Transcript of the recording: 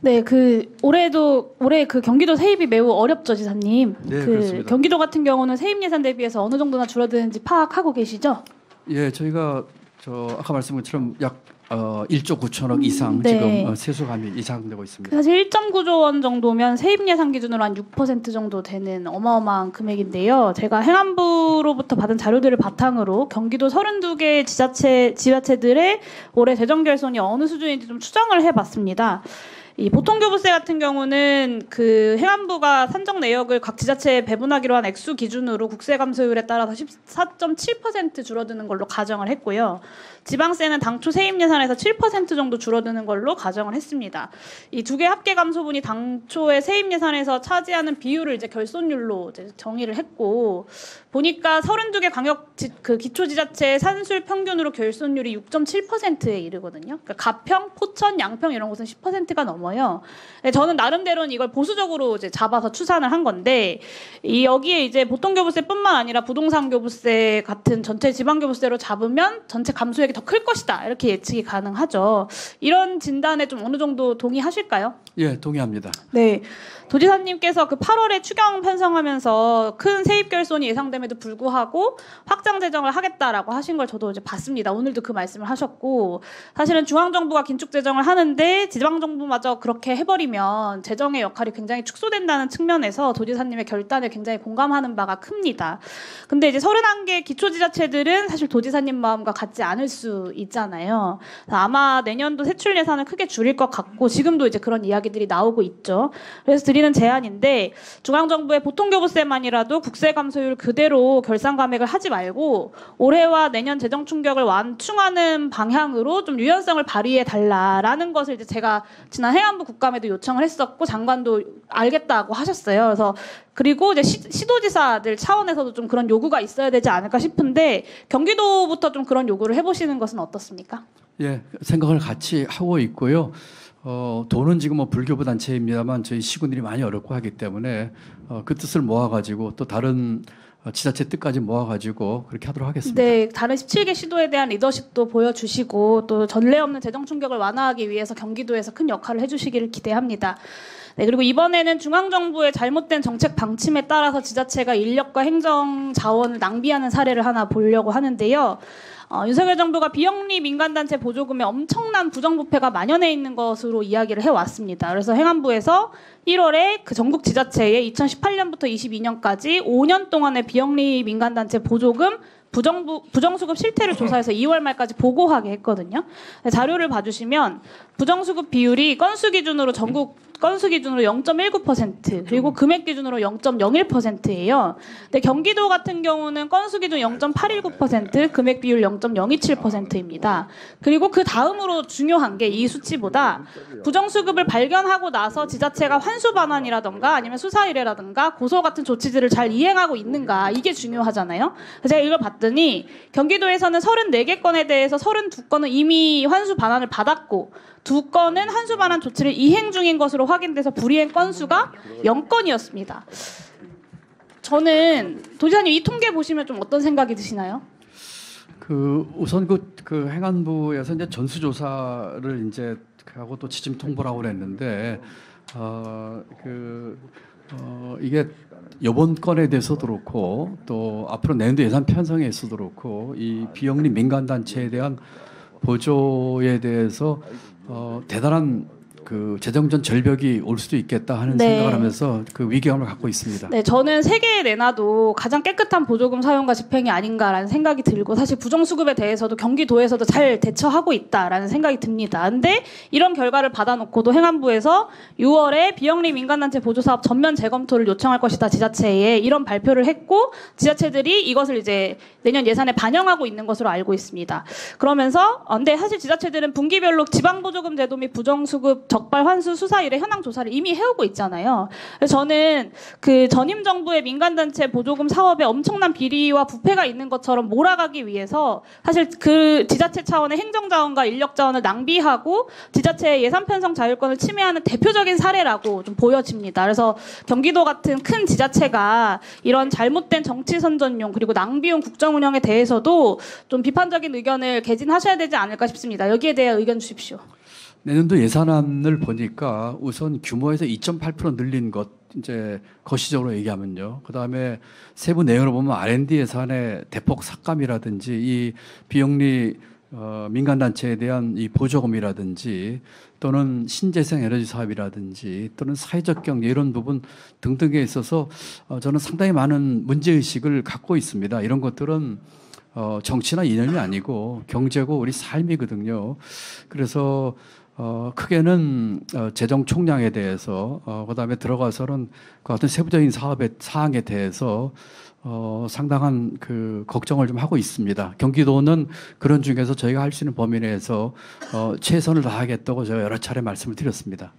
네, 올해 그 경기도 세입이 매우 어렵죠, 지사님. 네, 그렇습니다. 경기도 같은 경우는 세입 예산 대비해서 어느 정도나 줄어드는지 파악하고 계시죠? 예, 저희가 아까 말씀한 것처럼 약 1조 9천억 이상 네. 지금 세수감이 예상되고 있습니다. 사실 1.9조 원 정도면 세입 예산 기준으로 한 6% 정도 되는 어마어마한 금액인데요. 제가 행안부로부터 받은 자료들을 바탕으로 경기도 32개 지자체들의 올해 재정 결손이 어느 수준인지 좀 추정을 해봤습니다. 이 보통교부세 같은 경우는 그 행안부가 산정 내역을 각 지자체에 배분하기로 한 액수 기준으로 국세 감소율에 따라서 14.7% 줄어드는 걸로 가정을 했고요. 지방세는 당초 세입 예산에서 7% 정도 줄어드는 걸로 가정을 했습니다. 이 두 개 합계 감소분이 당초의 세입 예산에서 차지하는 비율을 이제 결손율로 이제 정의를 했고, 보니까 32개 기초지자체의 산술 평균으로 결손율이 6.7%에 이르거든요. 그러니까 가평, 포천, 양평 이런 곳은 10%가 넘어요. 저는 나름대로는 이걸 보수적으로 이제 잡아서 추산을 한 건데, 여기에 이제 보통교부세뿐만 아니라 부동산교부세 같은 전체 지방교부세로 잡으면 전체 감소액이 더 클 것이다, 이렇게 예측이 가능하죠. 이런 진단에 좀 어느 정도 동의하실까요? 예, 동의합니다. 네, 도지사님께서 그 8월에 추경 편성하면서 큰 세입 결손이 예상됨에도 불구하고 확장 재정을 하겠다라고 하신 걸 저도 이제 봤습니다. 오늘도 그 말씀을 하셨고, 사실은 중앙정부가 긴축 재정을 하는데 지방정부마저 그렇게 해버리면 재정의 역할이 굉장히 축소된다는 측면에서 도지사님의 결단에 굉장히 공감하는 바가 큽니다. 근데 이제 31개 기초지자체들은 사실 도지사님 마음과 같지 않을 수 있잖아요. 아마 내년도 세출 예산을 크게 줄일 것 같고, 지금도 이제 그런 이야기들이 나오고 있죠. 그래서 드리는 제안인데, 중앙정부의 보통교부세만이라도 국세 감소율 그대로 결산 감액을 하지 말고 올해와 내년 재정 충격을 완충하는 방향으로 좀 유연성을 발휘해 달라라는 것을 이제 제가 지난 행안부 국감에도 요청을 했었고, 장관도 알겠다고 하셨어요. 그리고 이제 시도지사들 차원에서도 좀 그런 요구가 있어야 되지 않을까 싶은데, 경기도부터 좀 그런 요구를 해보시는 것은 어떻습니까? 예, 생각을 같이 하고 있고요. 돈은 지금 불교부 단체입니다만 저희 시군들이 많이 어렵고 하기 때문에 그 뜻을 모아가지고 또 다른 지자체 뜻까지 모아가지고 그렇게 하도록 하겠습니다. 네, 다른 17개 시도에 대한 리더십도 보여주시고 또 전례 없는 재정 충격을 완화하기 위해서 경기도에서 큰 역할을 해주시기를 기대합니다. 네, 그리고 이번에는 중앙정부의 잘못된 정책 방침에 따라서 지자체가 인력과 행정 자원을 낭비하는 사례를 하나 보려고 하는데요. 윤석열 정부가 비영리 민간단체 보조금에 엄청난 부정부패가 만연해 있는 것으로 이야기를 해왔습니다. 그래서 행안부에서 1월에 그 전국 지자체에 2018년부터 22년까지 5년 동안의 비영리 민간단체 보조금 부정수급 실태를 조사해서 2월 말까지 보고하게 했거든요. 자료를 봐주시면 부정수급 비율이 건수 기준으로 0.19% 그리고 금액 기준으로 0.01%예요. 근데 경기도 같은 경우는 건수 기준 0.819%, 금액 비율 0.027%입니다. 그리고 그 다음으로 중요한 게 이 수치보다 부정수급을 발견하고 나서 지자체가 환수 반환이라든가 아니면 수사 의뢰라든가 고소 같은 조치들을 잘 이행하고 있는가, 이게 중요하잖아요. 제가 이걸 봤더니 경기도에서는 34개 건에 대해서 32건은 이미 환수 반환을 받았고 2건은 환수 반환 조치를 이행 중인 것으로 확인돼서 불이행 건수가 0건이었습니다. 저는 도지사님 이 통계 보시면 좀 어떤 생각이 드시나요? 우선 그 행안부에서 이제 전수조사를 이제 하고 또 지침 통보를 하고 그랬는데 이게 이번 건에 대해서도 그렇고 또 앞으로 내년도 예산 편성에 있어도 그렇고 이 비영리 민간단체에 대한 보조에 대해서 대단한 그 재정전 절벽이 올 수도 있겠다 하는 생각을 하면서 그 위기감을 갖고 있습니다. 네, 저는 세계에 내놔도 가장 깨끗한 보조금 사용과 집행이 아닌가라는 생각이 들고, 사실 부정수급에 대해서도 경기도에서도 잘 대처하고 있다라는 생각이 듭니다. 근데 이런 결과를 받아놓고도 행안부에서 6월에 비영리 민간단체 보조사업 전면 재검토를 요청할 것이다 지자체에, 이런 발표를 했고 지자체들이 이것을 이제 내년 예산에 반영하고 있는 것으로 알고 있습니다. 그러면서 근데 사실 지자체들은 분기별로 지방보조금 제도 및 부정수급 적발 환수 수사 일의 현황 조사를 이미 해오고 있잖아요. 그래서 저는 그 전임 정부의 민간단체 보조금 사업에 엄청난 비리와 부패가 있는 것처럼 몰아가기 위해서 사실 그 지자체 차원의 행정자원과 인력자원을 낭비하고 지자체의 예산 편성 자율권을 침해하는 대표적인 사례라고 좀 보여집니다. 그래서 경기도 같은 큰 지자체가 이런 잘못된 정치 선전용 그리고 낭비용 국정 운영에 대해서도 좀 비판적인 의견을 개진하셔야 되지 않을까 싶습니다. 여기에 대해 의견 주십시오. 내년도 예산안을 보니까 우선 규모에서 2.8% 늘린 것 이제 거시적으로 얘기하면요. 그다음에 세부 내용을 보면 R&D 예산의 대폭 삭감이라든지 이 비영리 민간 단체에 대한 이 보조금이라든지 또는 신재생 에너지 사업이라든지 또는 사회적 경제 이런 부분 등등에 있어서 저는 상당히 많은 문제 의식을 갖고 있습니다. 이런 것들은 정치나 이념이 아니고 경제고 우리 삶이거든요. 그래서 크게는 재정 총량에 대해서 그다음에 들어가서는 그 같은 세부적인 사항에 대해서 상당한 그 걱정을 좀 하고 있습니다. 경기도는 그런 중에서 저희가 할 수 있는 범위 내에서 최선을 다하겠다고 제가 여러 차례 말씀을 드렸습니다.